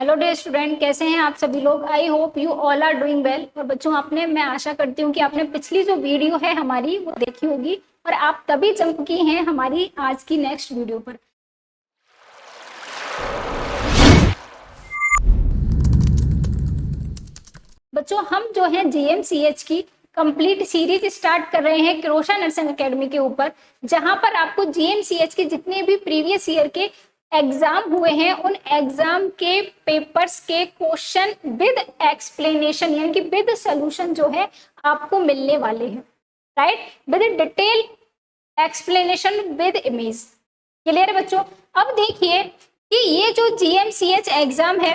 Hello dear student, कैसे हैं आप सभी लोग। I hope you all are doing well. और बच्चों, आपने मैं आशा करती हूँ कि आपने पिछली जो वीडियो है हमारी वो देखी होगी और आप तभी चमकी हैं हमारी आज की नेक्स्ट वीडियो पर। बच्चों, हम जो है जीएमसीएच की कंप्लीट सीरीज स्टार्ट कर रहे हैं क्रोशा नर्सिंग एकेडमी के ऊपर, जहां पर आपको जीएमसीएच के जितने भी प्रीवियस ईयर के एग्जाम हुए हैं उन एग्जाम के पेपर्स के क्वेश्चन विद एक्सप्लेनेशन यानी कि विद सोल्यूशन जो है आपको मिलने वाले हैं, right, with detail explanation with image. Clear है बच्चों। अब देखिए कि ये जो जीएमसीएच एग्जाम है,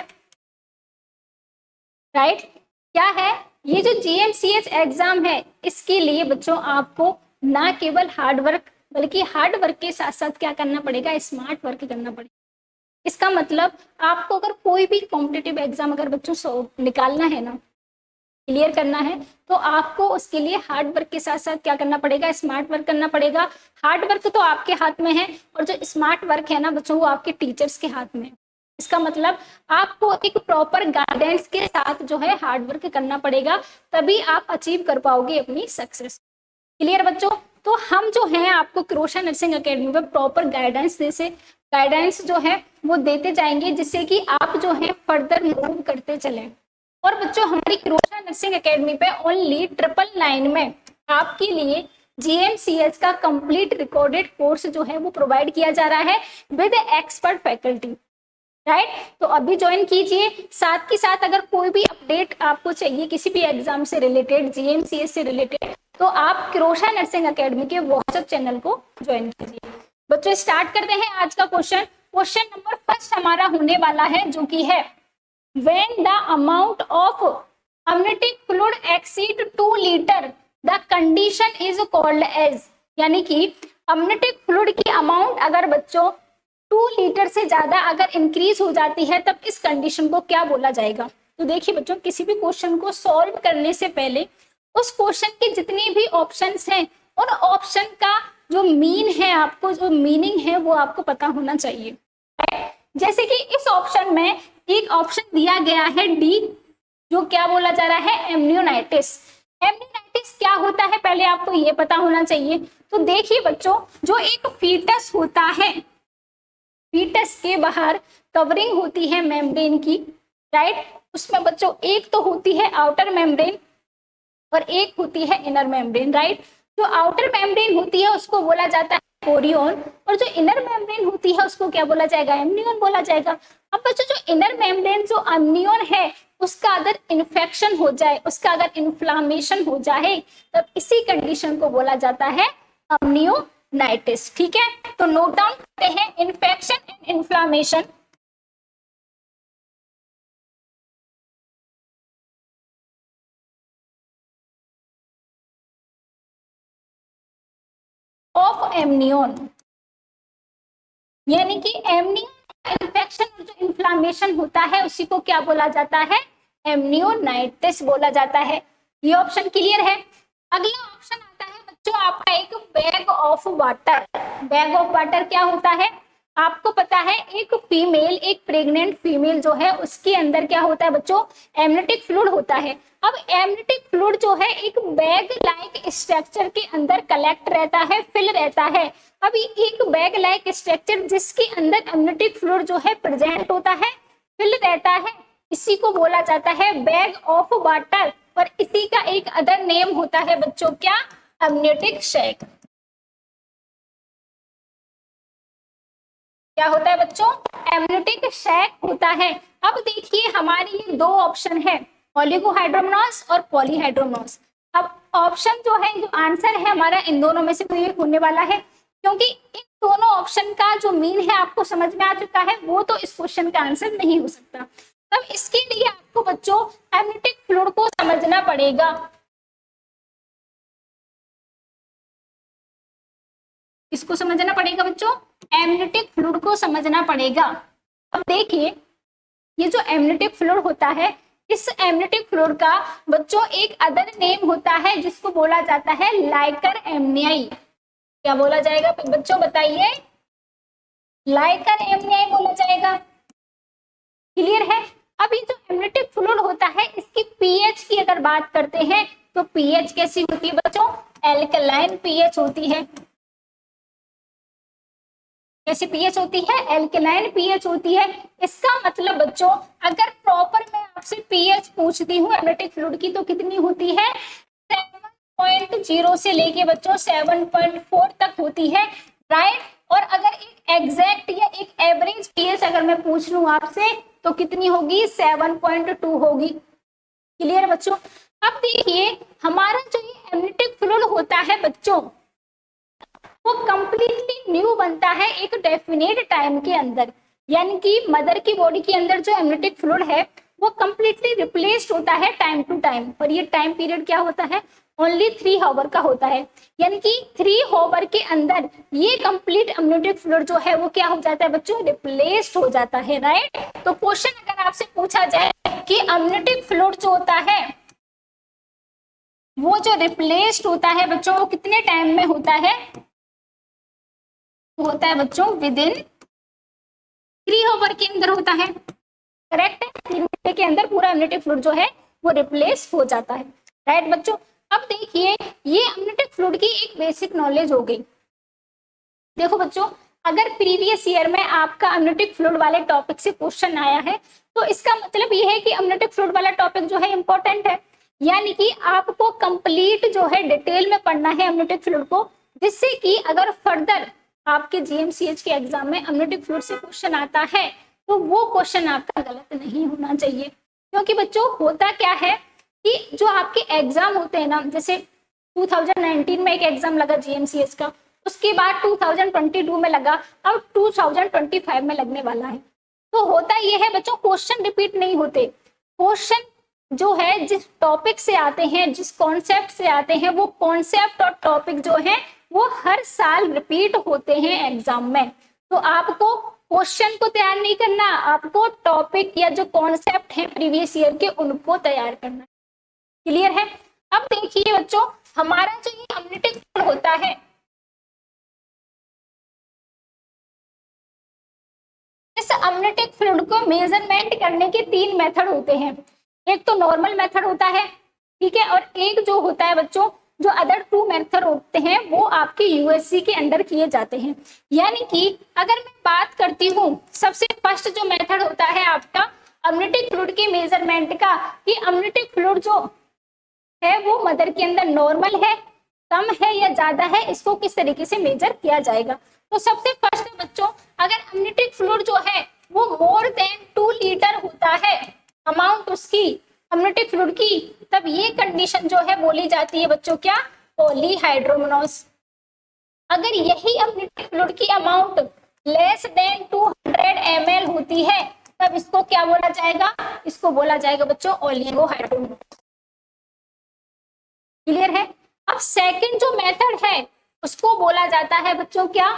राइट, क्या है, ये जो जीएमसीएच एग्जाम है इसके लिए बच्चों आपको ना केवल हार्ड वर्क बल्कि हार्ड वर्क के साथ साथ क्या करना पड़ेगा, स्मार्ट वर्क करना पड़ेगा। इसका मतलब आपको अगर कोई भी कॉम्पिटिटिव एग्जाम अगर बच्चों निकालना है ना, क्लियर करना है, तो आपको उसके लिए हार्ड वर्क के साथ साथ क्या करना पड़ेगा, स्मार्ट वर्क करना पड़ेगा। हार्ड वर्क तो आपके हाथ में है और जो स्मार्ट वर्क है ना बच्चों, वो आपके टीचर्स के हाथ में है। इसका मतलब आपको एक प्रॉपर गाइडेंस के साथ जो है हार्ड वर्क करना पड़ेगा, तभी आप अचीव कर पाओगे अपनी सक्सेस। क्लियर बच्चों। तो हम जो है आपको क्रोशा नर्सिंग एकेडमी में प्रॉपर गाइडेंस जो है वो देते जाएंगे, जिससे कि आप जो है फर्दर मूव करते चलें। और बच्चों, हमारी क्रोशा नर्सिंग एकेडमी पे ओनली 999 में आपके लिए जीएमसीएच का कंप्लीट रिकॉर्डेड कोर्स जो है वो प्रोवाइड किया जा रहा है विद एक्सपर्ट फैकल्टी, राइट। तो अभी ज्वाइन कीजिए। साथ ही साथ अगर कोई भी अपडेट आपको चाहिए किसी भी एग्जाम से रिलेटेड, जीएमसीएच से रिलेटेड, तो आप क्रोशा नर्सिंग एकेडमी के व्हाट्सएप चैनल को ज्वाइन कीजिए। बच्चों, स्टार्ट करते हैं आज का क्वेश्चन। क्वेश्चन नंबर फर्स्ट हमारा होने वाला है जो कि है when the amount of amniotic fluid exceed 2 liter the condition is called as, यानी कि amniotic fluid की अमाउंट अगर बच्चों 2 लीटर से ज्यादा अगर इंक्रीज हो जाती है तब इस कंडीशन को क्या बोला जाएगा। तो देखिए बच्चों, किसी भी क्वेश्चन को सॉल्व करने से पहले उस क्वेश्चन के जितने भी ऑप्शंस हैं उन ऑप्शन का जो मीन है, आपको जो मीनिंग है वो आपको पता होना चाहिए। जैसे कि इस ऑप्शन में एक ऑप्शन दिया गया है डी, जो क्या बोला जा रहा है, एमनियोनाइटिस। एमनियोनाइटिस क्या होता है पहले आपको ये पता होना चाहिए। तो देखिए बच्चों, जो एक फीटस होता है, फीटस के बाहर कवरिंग होती है मेम्ब्रेन की, राइट। उसमें बच्चों एक तो होती है आउटर मेम्ब्रेन और एक होती है इनर मेम्ब्रेन, राइट। जो आउटर मेम्ब्रेन होती है उसको बोला जाता है कोरियन और जो इनर मेम्ब्रेन होती है उसको क्या बोला जाएगा, एमनियन बोला जाएगा। अब बच्चों, जो इनर मेम्ब्रेन जो एमनियन है उसका अगर इन्फेक्शन हो जाए, उसका अगर इन्फ्लामेशन हो जाए, तब इसी कंडीशन को बोला जाता है अम्नियोनाइटिस। ठीक है, तो नोट डाउन करते हैं, infection and inflammation of amnion, यानी कि एमनियन इन्फेक्शन और जो इन्फ्लामेशन होता है उसी को क्या बोला जाता है, एमनियोनाइटिस बोला जाता है। ये ऑप्शन क्लियर है। अगला ऑप्शन आता है बच्चों आपका एक bag of water. Bag of water क्या होता है, आपको पता है एक फीमेल, एक प्रेग्नेंट फीमेल जो है उसके अंदर क्या होता है बच्चों, एमनियोटिक फ्लूइड होता है। अब एमनियोटिक फ्लूइड जो है एक बैग लाइक स्ट्रक्चर के अंदर कलेक्ट रहता है, फिल रहता है। अब एक बैग लाइक स्ट्रक्चर जिसके अंदर एमनियोटिक फ्लूइड जो है प्रेजेंट होता है, फिल रहता है, इसी को बोला जाता है बैग ऑफ वाटर। और इसी का एक अदर नेम होता है बच्चों क्या, एमनियोटिक सैक। क्या होता है बच्चों, एमनियोटिक सैक होता है। अब देखिए हमारी ये दो ऑप्शन है, ओलिगोहाइड्रोमनस और पॉलीहाइड्रोमनस। अब ऑप्शन जो है, जो आंसर है हमारा इन दोनों में से कोई एक होने वाला है, क्योंकि इन दोनों ऑप्शन का जो मीन है आपको समझ में आ चुका है, वो तो इस क्वेश्चन का आंसर नहीं हो सकता। तब इसके लिए आपको बच्चों एमनियोटिक फ्लूइड को समझना पड़ेगा। इसको समझना पड़ेगा बच्चों, एमनियोटिक फ्लूइड को समझना पड़ेगा। अब देखिए, ये जो एमनियोटिक फ्लूइड होता है, इस एमनियोटिक फ्लूइड का बच्चों एक अदर नेम होता है जिसको बोला जाता है लाइकर एमनियाई। क्या बोला जाएगा बच्चों बताइए, लाइकर एमनियाई बोला जाएगा। क्लियर है। अब ये जो एमनिटिक फ्लूइड होता है इसकी पीएच की अगर बात करते हैं तो पीएच कैसी होती है बच्चों, एल्कलाइन पीएच होती है। कैसी पीएच होती है, एल्कलाइन पीएच होती है। इसका मतलब बच्चों अगर प्रॉपर मैं आपसे पीएच पूछती हूँ एमनिटिक फ्लूइड की तो कितनी होती है, 7.0 से लेके बच्चों 7.4 तक होती है, राइट। और अगर एक एग्जैक्ट या एक एवरेज पीएच अगर मैं पूछ लूं आपसे तो कितनी होगी, 7.2 होगी। क्लियर बच्चों। अब देखिए हमारा जो ये एमनिटिक फ्लूइड होता है बच्चों वो कंप्लीटली न्यू बनता है एक डेफिनेट टाइम के अंदर, यानी कि मदर की बॉडी के अंदर जो एमनिटिक फ्लूइड है वो कंप्लीटली रिप्लेस्ड होता है टाइम टू टाइम। और ये टाइम पीरियड क्या होता है, ओनली 3 आवर का होता है, यानी कि 3 आवर के अंदर ये कंप्लीट एमनिटिक फ्लूइड जो है वो क्या हो जाता है बच्चों, रिप्लेस्ड हो जाता है, राइट। तो क्वेश्चन अगर आपसे पूछा जाए कि एमनिटिक फ्लूइड जो होता है वो जो रिप्लेस्ड होता है बच्चों वो कितने टाइम में होता है, होता है बच्चों विद इन 3 आवर के अंदर होता है, करेक्ट है। 3 घंटे के अंदर पूरा एमनिटिक फ्लूइड जो है वो रिप्लेस हो जाता है, राइट बच्चों। अब देखिए ये एमनिटिक फ्लूइड की एक बेसिक नॉलेज हो गई। देखो बच्चों अगर प्रीवियस ईयर में आपका एमनिटिक फ्लूइड वाले टॉपिक से क्वेश्चन आया है तो इसका मतलब ये है कि एमनिटिक फ्लूइड वाला टॉपिक जो है इंपॉर्टेंट है, यानी कि आपको कंप्लीट जो है डिटेल में पढ़ना है एमनिटिक फ्लूइड को, जिससे कि अगर फर्दर आपके जीएमसीएच के एग्जाम में एमनिटिक फ्लूइड से क्वेश्चन आता है तो वो क्वेश्चन आपका गलत नहीं होना चाहिए। क्योंकि बच्चों होता क्या है कि जो आपके एग्जाम होते हैं ना, जैसे 2019 में एक एग्जाम लगा जीएमसीएच का, उसके बाद 2022 में लगा, अब 2025 में लगने वाला है। तो होता ये है बच्चों क्वेश्चन रिपीट नहीं होते, क्वेश्चन जो है जिस टॉपिक से आते हैं, जिस कॉन्सेप्ट से आते हैं, वो कॉन्सेप्ट और टॉपिक जो है वो हर साल रिपीट होते हैं एग्जाम में। तो आपको क्वेश्चन को तैयार नहीं करना, आपको टॉपिक या जो कॉन्सेप्ट है प्रीवियस ईयर के उनको तैयार करना। क्लियर है। अब देखिए बच्चों हमारा जो ये एमनिटिक फ्लूइड होता है इस एमनिटिक फ्लूइड को मेजरमेंट करने के 3 मेथड होते हैं। एक तो नॉर्मल मेथड होता है, ठीक है, और एक जो होता है बच्चों जो अदर 2 मेथड होते हैं वो आपके यूएससी के अंडर किए जाते हैं। यानी कि अगर मैं बात करती हूँ सबसे फर्स्ट जो मेथड होता है आपका एमनिटिक फ्लूइड के मेजरमेंट का, कि एमनिटिक फ्लूइड जो है वो मदर के अंदर नॉर्मल है, कम है या ज्यादा है, इसको किस तरीके से मेजर किया जाएगा। तो सबसे फर्स्ट बच्चों अगर एमनिटिक फ्लूइड जो है वो मोर देन 2 लीटर होता है अमाउंट उसकी एमनिटिक फ्लूइड की, तब ये कंडीशन जो है बोली जाती है बच्चों क्या, पॉलीहाइड्रोमोनोस। अगर यही एमनिटिक फ्लूइड की अमाउंट लेस देन 200 ml होती है तब इसको क्या बोला जाएगा, इसको बोला जाएगा बच्चों ओलिगोहाइड्रोमोनोस। क्लियर है। अब सेकंड जो मेथड है उसको बोला जाता है बच्चों क्या,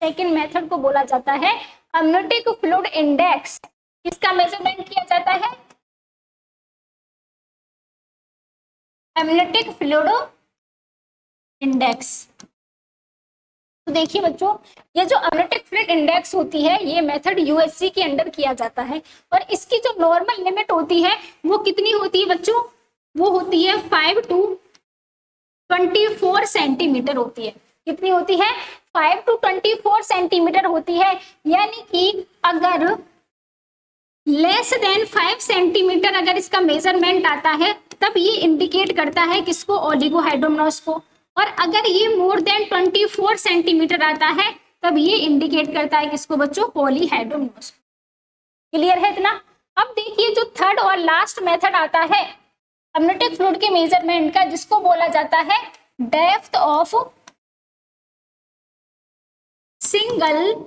सेकंड मेथड को बोला जाता है एमनिटिक फ्लूइड इंडेक्स। किसका मेजरमेंट किया जाता है, एमनिटिक फ्लूइड इंडेक्स। तो देखिए बच्चों ये जो एमनिटिक फ्लूइड इंडेक्स होती है ये मेथड यूएससी के अंडर किया जाता है, और इसकी जो नॉर्मल लिमिट होती है वो कितनी होती है बच्चों, वो होती है 5 to 24 सेंटीमीटर होती है। कितनी होती है, 5 to 24 सेंटीमीटर होती है। यानी कि अगर लेस देन 5 सेंटीमीटर अगर इसका मेजरमेंट आता है तब ये इंडिकेट करता है किसको, ओलिगोहाइड्रोमोनोस को, और अगर ये मोर देन 24 सेंटीमीटर आता है तब ये इंडिकेट करता है किसको बच्चों, पॉलीहाइड्रोमोनोस। क्लियर है इतना। अब देखिए जो थर्ड और लास्ट मेथड आता है एमनिटिक फ्लूइड के मेजरमेंट का, जिसको बोला जाता है depth of single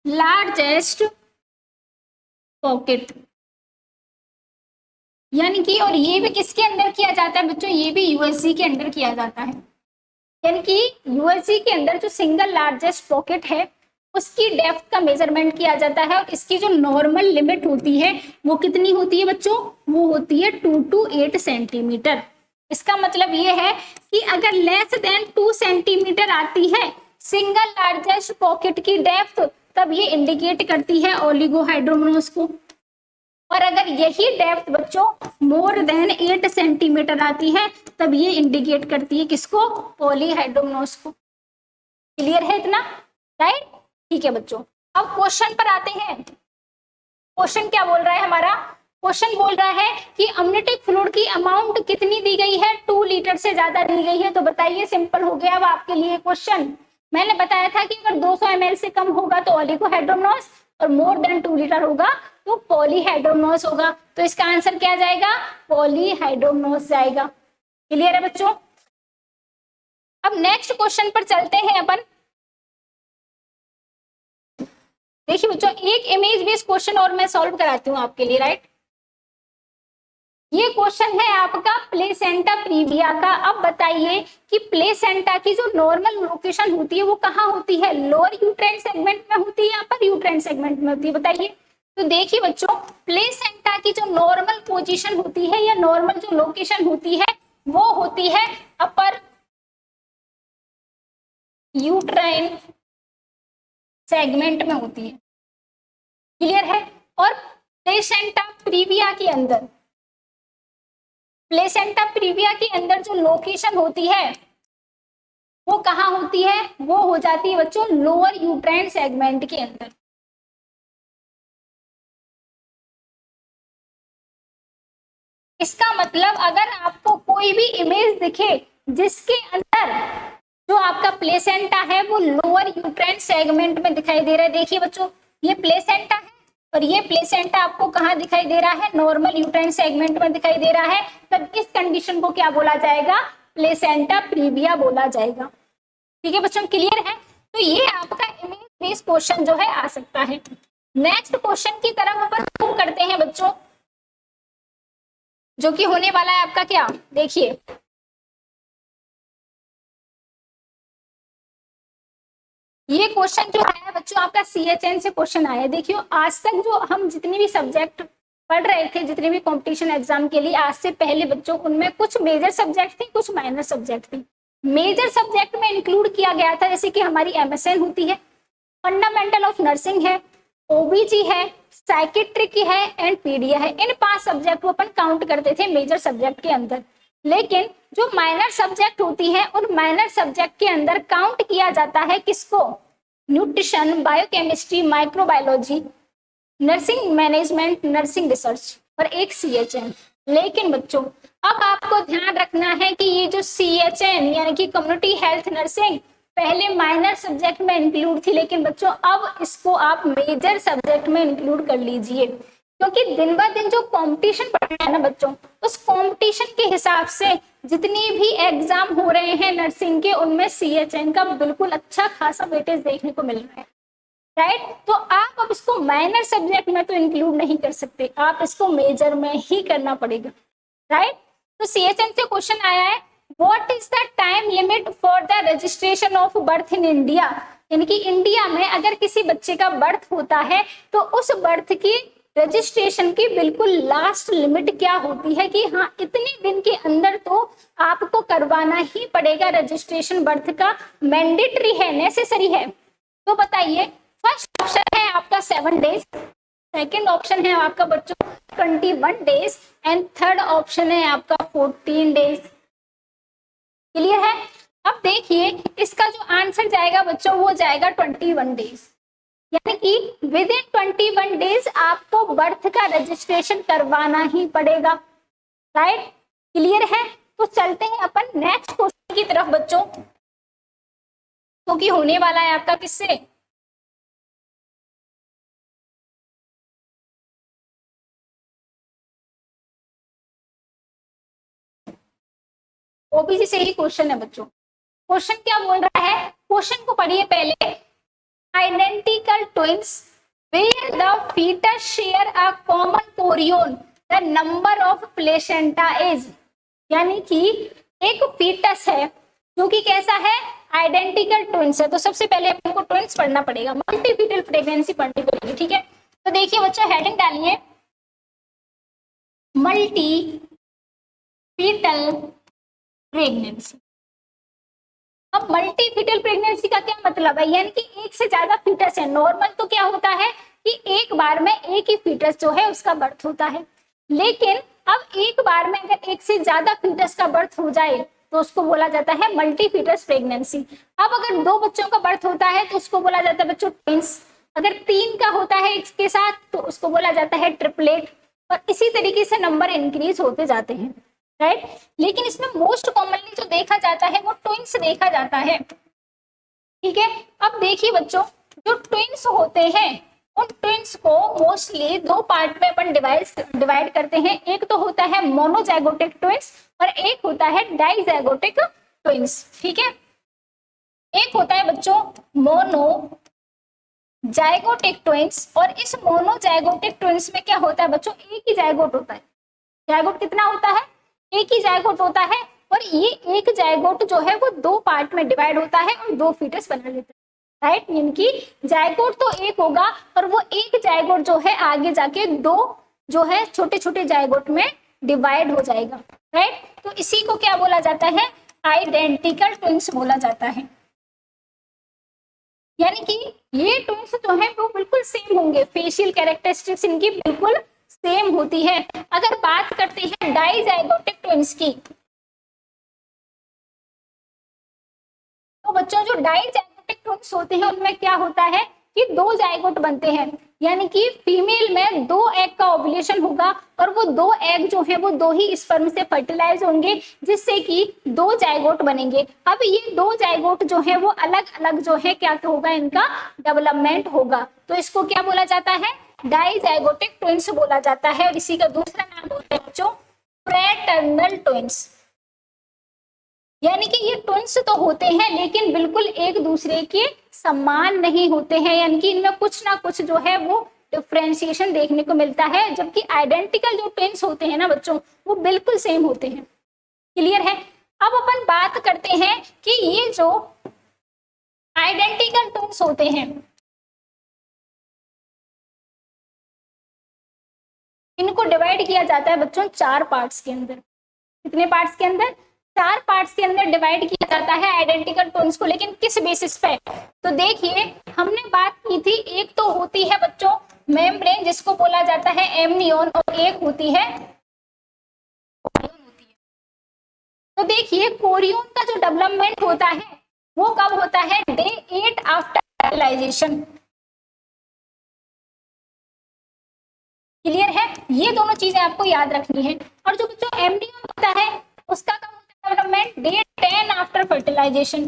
largest pocket. यानी कि और ये भी किसके अंदर किया जाता है बच्चों, ये भी यूएससी के अंदर किया जाता है। यानी कि यूएससी के अंदर जो सिंगल लार्जेस्ट पॉकेट है उसकी डेप्थ का मेजरमेंट किया जाता है, और इसकी जो नॉर्मल लिमिट होती है वो कितनी होती है बच्चों, वो होती है 2 to 8 सेंटीमीटर। इसका मतलब ये है कि अगर लेस देन 2 सेंटीमीटर आती है सिंगल लार्जेस्ट पॉकेट की डेप्थ तब ये इंडिकेट करती है ओलिगोहाइड्रोमोनोस को। और अगर यही डेप्थ बच्चों मोर देन 8 सेंटीमीटर आती है तब ये इंडिकेट करती है किसको, पॉलीहाइड्रोमोनोस को। क्लियर है इतना, राइट? ठीक है बच्चों, अब क्वेश्चन पर आते हैं। क्वेश्चन क्या बोल रहा है हमारा, क्वेश्चन बोल रहा है कि अमनिटिक फ्लूइड की अमाउंट कितनी दी गई है, 2 लीटर से ज्यादा दी गई है। तो बताइए, सिंपल हो गया अब आपके लिए क्वेश्चन। मैंने बताया था कि अगर 200 ml से कम होगा तो ओलिगोहाइड्रोमोनोस और मोर देन 2 लीटर होगा तो पॉलीहाइड्रोमोनोस होगा। तो इसका आंसर क्या जाएगा, पॉलीहाइड्रोमोनोस जाएगा। क्लियर है बच्चों? अब नेक्स्ट क्वेश्चन पर चलते हैं अपन। देखिए बच्चों, एक इमेज बेस्ड क्वेश्चन और मैं सॉल्व कराती हूँ आपके लिए, राइट? ये क्वेश्चन है आपका प्लेसेंटा प्रीविया का। अब बताइए कि प्लेसेंटा की जो नॉर्मल लोकेशन होती है वो कहाँ होती है, लोअर यूट्राइन सेगमेंट में होती है या अपर यूट्राइन सेगमेंट में होती है, बताइए। तो देखिए बच्चों, प्लेसेंटा की जो नॉर्मल पोजीशन होती है या नॉर्मल जो लोकेशन होती है वो होती है अपर यूट्राइन सेगमेंट में होती है। क्लियर है? और प्लेसेंटा प्रीविया के अंदर, प्लेसेंटा प्रीविया के अंदर जो लोकेशन होती है वो कहाँ होती है, वो हो जाती है बच्चों लोअर यूट्राइन सेगमेंट के अंदर। इसका मतलब अगर आपको कोई भी इमेज दिखे जिसके अंदर जो आपका प्लेसेंटा है वो लोअर यूट्राइन सेगमेंट में दिखाई दे रहा है, देखिए बच्चों ये प्लेसेंटा है और ये प्लेसेंटा आपको कहाँ दिखाई दे रहा है, नॉर्मल यूट्राइन सेगमेंट में दिखाई दे रहा है, तब इस कंडीशन को क्या बोला जाएगा, प्लेसेंटा प्रीविया बोला जाएगा। ठीक है बच्चों, क्लियर है? तो ये आपका इमेज बेस्ड क्वेश्चन जो है आ सकता है। नेक्स्ट क्वेश्चन की तरफ अपन मूव करते हैं बच्चों, जो कि होने वाला है आपका क्या, देखिए ये क्वेश्चन जो है बच्चों आपका CHN से क्वेश्चन आया है। देखियो, आज तक जो हम जितने भी सब्जेक्ट पढ़ रहे थे, जितने भी कंपटीशन एग्जाम के लिए, आज से पहले बच्चों उनमें कुछ मेजर सब्जेक्ट थे, कुछ माइनर सब्जेक्ट थे। मेजर सब्जेक्ट में इंक्लूड किया गया था जैसे कि हमारी MSN होती है, फंडामेंटल ऑफ नर्सिंग है, OBG है, साइकेट्रिक है एंड पीडिया है। इन 5 सब्जेक्ट को अपन काउंट करते थे मेजर सब्जेक्ट के अंदर। लेकिन जो माइनर सब्जेक्ट होती है उन माइनर सब्जेक्ट के अंदर काउंट किया जाता है किसको, nutrition, biochemistry, microbiology, nursing management, nursing research और एक CHN। लेकिन बच्चों अब आपको ध्यान रखना है कि ये जो CHN यानी कि कम्युनिटी हेल्थ नर्सिंग पहले माइनर सब्जेक्ट में इंक्लूड थी, लेकिन बच्चों अब इसको आप मेजर सब्जेक्ट में इंक्लूड कर लीजिए, क्योंकि दिन ब दिन जो कंपटीशन बढ़ रहा है ना बच्चों, उस कंपटीशन के हिसाब से जितनी भी एग्जाम हो रहे हैं नर्सिंग के उनमें CHN का बिल्कुल अच्छा खासा वेटेज देखने को मिल रहा है, राइट? तो आप अब इसको माइनर सब्जेक्ट में तो इंक्लूड नहीं कर सकते, आप इसको मेजर में ही करना पड़ेगा, राइट? तो CHN से क्वेश्चन आया है, what is the time limit for the registration of birth in India, यानी कि इंडिया में अगर किसी बच्चे का बर्थ होता है तो उस बर्थ की रजिस्ट्रेशन की बिल्कुल लास्ट लिमिट क्या होती है कि हाँ इतने दिन के अंदर तो आपको करवाना ही पड़ेगा रजिस्ट्रेशन, बर्थ का मैंडेटरी है, नेसेसरी है। तो बताइए, फर्स्ट ऑप्शन है आपका 7 डेज, सेकेंड ऑप्शन है आपका बच्चों 21 डेज एंड थर्ड ऑप्शन है आपका 14 डेज। क्लियर है? अब देखिए इसका जो आंसर जाएगा बच्चों वो जाएगा 21 डेज, यानी कि विद इन 21 डेज आपको बर्थ का रजिस्ट्रेशन करवाना ही पड़ेगा, राइट? क्लियर है? तो चलते हैं अपन नेक्स्ट क्वेश्चन की तरफ बच्चों, क्योंकि होने वाला है आपका किससे, OBC से ही क्वेश्चन है बच्चों। क्वेश्चन क्या बोल रहा है, क्वेश्चन को पढ़िए पहले। Identical twins where the fetus share a common chorion, the number of placenta is, यानी कि एक फीटस है जो कि कैसा है, आइडेंटिकल ट्विंस है। तो सबसे पहले आपको ट्विंस पढ़ना पड़ेगा, मल्टीफीटल प्रेगनेंसी पढ़नी पड़ेगी, ठीक है? तो देखिए बच्चों हेडिंग डालिए, मल्टी फीटल प्रेगनेंसी। अब मल्टी फीटल प्रेगनेंसी का क्या मतलब है, यानी कि एक से ज्यादा फीटस है। नॉर्मल तो क्या होता है कि एक बार में एक ही फीटस जो है उसका बर्थ होता है, लेकिन अब एक बार में अगर एक से ज्यादा फीटस का बर्थ हो जाए तो उसको बोला जाता है मल्टी फीटस प्रेगनेंसी। अब अगर 2 बच्चों का बर्थ होता है तो उसको बोला जाता है बच्चों ट्विंस। अगर 3 का होता है इसके साथ तो उसको बोला जाता है ट्रिपलेट, और इसी तरीके से नंबर इंक्रीज होते जाते हैं, राइट। लेकिन इसमें मोस्ट कॉमनली जो देखा जाता है वो ट्विंस देखा जाता है, ठीक है। अब देखिए बच्चों, जो ट्विंस होते हैं उन ट्विंस को मोस्टली 2 पार्ट में अपन डिवाइड करते हैं। एक तो होता है मोनोजाइगोटिक ट्विंस और एक होता है डाइजाइगोटिक ट्विंस, ठीक है। एक होता है बच्चों मोनो जाइगोटिक ट्विंस, और इस मोनोजाइगोटिक ट्विंस में क्या होता है बच्चों, एक ही जाइगोट होता है। जाइगोट कितना होता है, एक ही जाइगोट होता है, और ये एक जाइगोट जो है वो 2 पार्ट में डिवाइड होता है और 2 फीटस बना लेता है, राइट। यानी कि जाइगोट तो एक होगा और वो एक जाइगोट जो है आगे जाके 2 जो है छोटे छोटे जाइगोट में डिवाइड हो जाएगा, राइट। तो इसी को क्या बोला जाता है, आइडेंटिकल ट्विंस बोला जाता है। यानी कि ये ट्विंस जो है वो बिल्कुल सेम होंगे, फेशियल कैरेक्टरिस्टिक्स इनकी बिल्कुल सेम होती है। अगर बात करते हैं डाइजाइगोटिक ट्विंस की, तो बच्चों जो डाइजाइगोटिक ट्विंस होते हैं उनमें क्या होता है कि 2 जाइगोट बनते हैं, यानी कि फीमेल में 2 एग का ओव्यूलेशन होगा और वो 2 एग जो है वो 2 ही स्पर्म से फर्टिलाइज होंगे, जिससे कि 2 जाइगोट बनेंगे। अब ये 2 जाइगोट जो है वो अलग अलग जो है क्या होगा, इनका डेवलपमेंट होगा, तो इसको क्या बोला जाता है, डाइजाइगोटिक ट्विंस बोला जाता है। और इसी का दूसरा नाम होता है बच्चों फ्रैटर्नल ट्विंस। यानी कि ये ट्विंस तो होते हैं लेकिन बिल्कुल एक दूसरे के समान नहीं होते हैं, यानी कि इनमें कुछ ना कुछ जो है वो डिफ्रेंशिएशन देखने को मिलता है, जबकि आइडेंटिकल जो ट्विंस होते हैं ना बच्चों वो बिल्कुल सेम होते हैं। क्लियर है। अब अपन बात करते हैं कि ये जो आइडेंटिकल ट्विंस होते हैं इनको डिवाइड किया जाता है बच्चों 4 पार्ट्स के अंदर। कितने पार्ट्स के अंदर, 4 पार्ट्स के अंदर डिवाइड किया जाता है आइडेंटिकल ट्विंस को। लेकिन किस बेसिस पे, तो देखिए हमने बात की थी, एक तो होती है बच्चों मेम्ब्रेन जिसको बोला जाता है एमनियोन, और एक होती है कोरियन होती है। तो देखिए कोरियन का जो डेवलपमेंट होता है वो कब होता है, डे 8 आफ्टर फर्टिलाइजेशन। क्लियर है, ये दोनों चीजें आपको याद रखनी है। और जो बच्चों एमनियोन होता है उसका कब होता है डेवलपमेंट, डे 10 आफ्टर फर्टिलाइजेशन।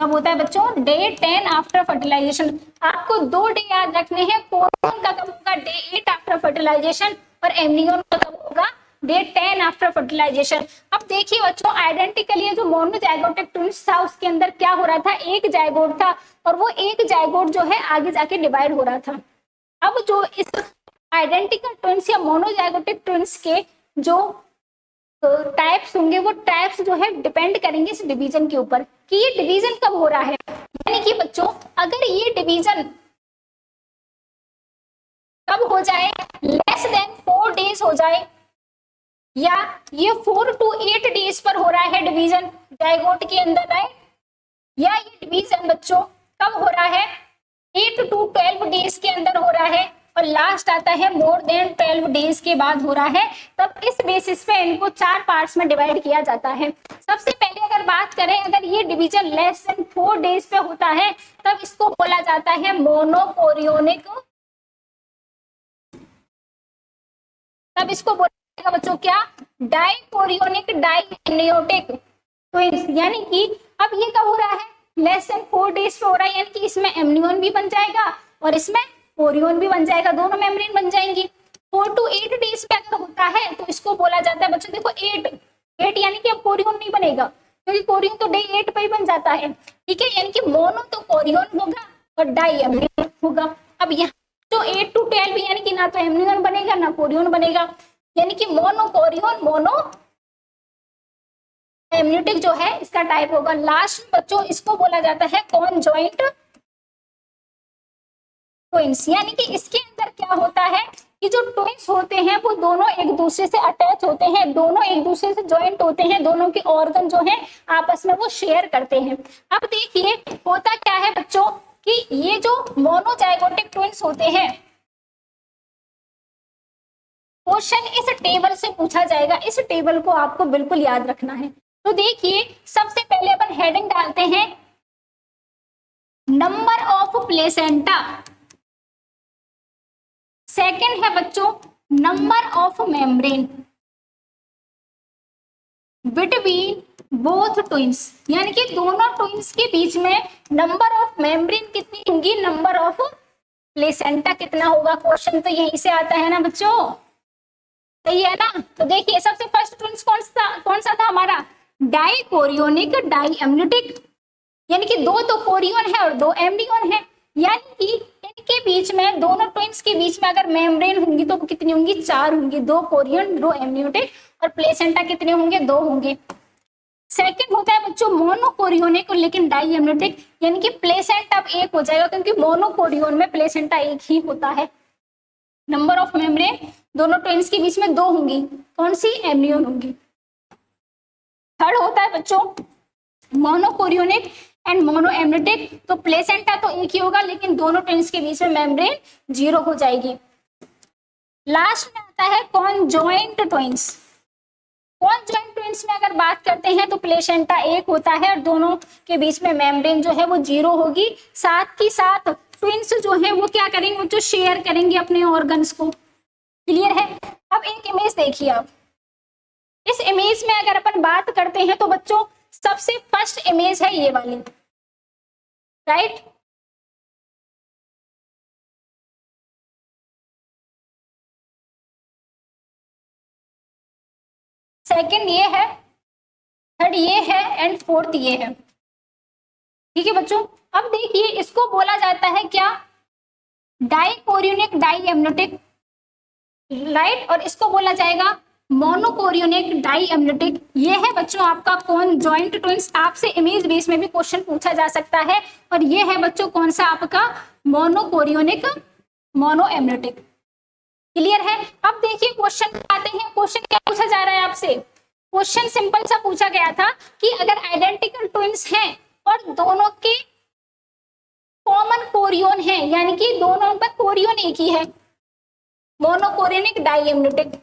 कब होता है बच्चों, डे 10 आफ्टर फर्टिलाइजेशन। आपको 2 डे याद रखने हैं, कोरियन का कब होगा, डे 8 आफ्टर फर्टिलाइजेशन, और एमनियोन का कब होगा, डे 10 आफ्टर फर्टिलाइजेशन। अब देखिए बच्चों आइडेंटिकली जो मोनोजाइगोटिक ट्विंस था उसके अंदर क्या हो रहा था, एक जाइगोट था और वो एक जाइगोट जो है आगे जाके डिवाइड हो रहा था। अब जो इस आइडेंटिकल ट्विंस या मोनोजाइगोटिक ट्विंस के जो टाइप्स होंगे वो टाइप्स जो है डिपेंड करेंगे इस डिवीजन के ऊपर कि ये डिवीजन कब हो रहा है। यानी कि बच्चों अगर ये डिवीजन कब हो जाए, लेस देन 4 डेज हो जाए, या ये 4 to 8 डेज पर हो रहा है डिवीजन जाइगोट के अंदर, राइट। या ये डिवीजन बच्चों कब हो रहा है, 8 to 12 डेज के अंदर हो रहा है, और लास्ट आता है मोर देन 12 डेज के बाद हो रहा है, तब इस बेसिस पे इनको 4 पार्ट्स में डिवाइड किया जाता है। सबसे पहले अगर बात करें, अगर ये डिवीजन लेस देन 4 डेज पे होता है तब इसको बोला जाता है मोनोकोरियोनिक, तब इसको बोला जाएगा बच्चों क्या, डाइकोरियोनिक डाइएमनियोटिक ट्विंस। यानी कि अब ये कब हो रहा है, लेस देन 4 डेज पे हो रहा है, यानी कि इसमें एमनियोन भी बन जाएगा और इसमें कोरियोन भी बन जाएगा, दोनों मेम्ब्रेन बन जाएंगी। 4 to 8 डेज पे अगर होता है तो इसको बोला जाता है बच्चों, देखो 8 यानी कि अब कोरियोन नहीं बनेगा क्योंकि कोरियोन तो डे 8 पे ही बन जाता है, ठीक है। यानी कि मोनो तो कोरियोन होगा और डाई एमनियोन होगा। अब यहाँ जो 8 to 12 यानी कि ना तो एमनियोन बनेगा ना कोरियोन बनेगा, यानी कि मोनो कोरियोन मोनो एमनियोटिक जो है इसका टाइप होगा। लास्ट बच्चों इसको बोला जाता है कॉन्जॉइंट ट्विंस। यानी कि इसके अंदर क्या होता है कि जो ट्विंस होते हैं वो दोनों एक दूसरे से अटैच होते हैं, दोनों एक दूसरे से ज्वाइंट होते हैं, दोनों के ऑर्गन जो है आपस में वो शेयर करते हैं। अब देखिए होता क्या है बच्चों कि ये जो मोनोजाइगोटिक ट्विंस होते हैं, क्वेश्चन इस टेबल से पूछा जाएगा, इस टेबल को आपको बिल्कुल याद रखना है। तो देखिए सबसे पहले अपन हेडिंग डालते हैं नंबर ऑफ प्लेसेंटा, सेकंड है बच्चों number of membrane between both twins, यानी कि दोनों ट्विंस के बीच में नंबर ऑफ मेम्ब्रेन कितनी होंगी, नंबर ऑफ प्लेसेंटा कितना होगा। क्वेश्चन तो यहीं से आता है ना बच्चों, सही है ना। तो देखिए सबसे फर्स्ट ट्विंस कौन सा था हमारा, डाइकोरियोनिक डाइएम्नियोटिक, यानी कि दो तो कोरियन है और दो एम्नियन है, यानी कि इनके बीच में दोनों ट्विंस के बीच में अगर मेम्ब्रेन होंगी तो कितनी होंगी, 4 होंगी, 2 कोरियन 2 एम्नियोटिक, और प्लेसेंटा कितने होंगे, 2 होंगे। सेकंड होता है बच्चों मोनोकोरियोनिक लेकिन डाइएम्नियोटिक, यानी कि प्लेसेंटा अब एक हो जाएगा क्योंकि मोनोकोरियन में प्लेसेंटा एक ही होता है। नंबर ऑफ मेम्ब्रेन दोनों ट्विंस के बीच में 2 होंगी, कौन सी, एम्नियन होंगी। थर्ड होता है बच्चों मोनोकोरियोनिक एंड मोनोएम्नियोटिक, तो प्लेसेंटा तो एक ही होगा लेकिन दोनों ट्विंस के बीच में मेम्ब्रेन 0 हो जाएगी। लास्ट में आता है कॉन्जॉइंट ट्विंस। कॉन्जॉइंट ट्विंस में अगर बात करते हैं तो प्लेसेंटा एक होता है और दोनों के बीच में मेम्ब्रेन जो है वो 0 होगी। साथ ही साथ ट्विंस जो है वो क्या करेंगे, वो जो शेयर करेंगे अपने ऑर्गन्स को। क्लियर है। अब एक इमेज देखिए आप, इस इमेज में अगर अपन बात करते हैं तो बच्चों सबसे फर्स्ट इमेज है ये वाली, राइट। सेकंड ये है, थर्ड ये है एंड फोर्थ ये है। ठीक है बच्चों। अब देखिए इसको बोला जाता है क्या, डाइकोरियोनिक डाइएम्नियोटिक, राइट, और इसको बोला जाएगा मोनोकोरियोनिक डाइएम्नियोटिक। ये है बच्चों आपका कॉन्जॉइंट ट्विंस। आपसे इमेज बेस में भी क्वेश्चन पूछा जा सकता है। और ये है बच्चों कौन सा आपका, मोनोकोरियोनिक मोनोएम्नियोटिक। क्लियर है। अब देखिए क्वेश्चन आते हैं, क्वेश्चन क्या पूछा जा रहा है आपसे। क्वेश्चन सिंपल सा पूछा गया था कि अगर आइडेंटिकल ट्विंस हैं और दोनों के कॉमन कोरियन है, यानी कि दोनों का कोरियन एक ही है, मोनोकोरियोनिक डाइएम्नियोटिक,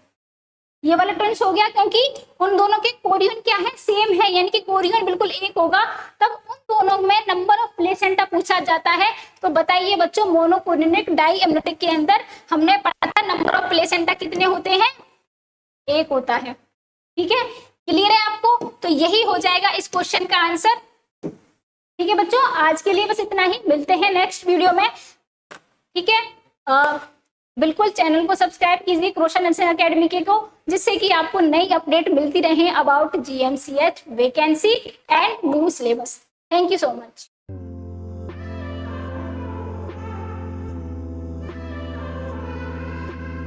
ये वाला ट्विंस हो गया क्योंकि उन दोनों के कोरियन क्या है, सेम है, यानी कि कोरियन बिल्कुल एक होगा, तब उन दोनों में नंबर ऑफ प्लेसेंटा पूछा जाता है। तो बताइए बच्चों मोनोकोरियोनिक डाइएम्नियोटिक के अंदर हमने पढ़ा था नंबर ऑफ प्लेसेंटा कितने होते हैं, 1 होता है। ठीक है, क्लियर है आपको। तो यही हो जाएगा इस क्वेश्चन का आंसर। ठीक है बच्चों, आज के लिए बस इतना ही, मिलते हैं नेक्स्ट वीडियो में। ठीक है, बिल्कुल चैनल को सब्सक्राइब कीजिए क्रोशन नर्सिंग एकेडमी के को, जिससे कि आपको नई अपडेट मिलती रहे about GMCH vacancy and new syllabus. Thank you so much.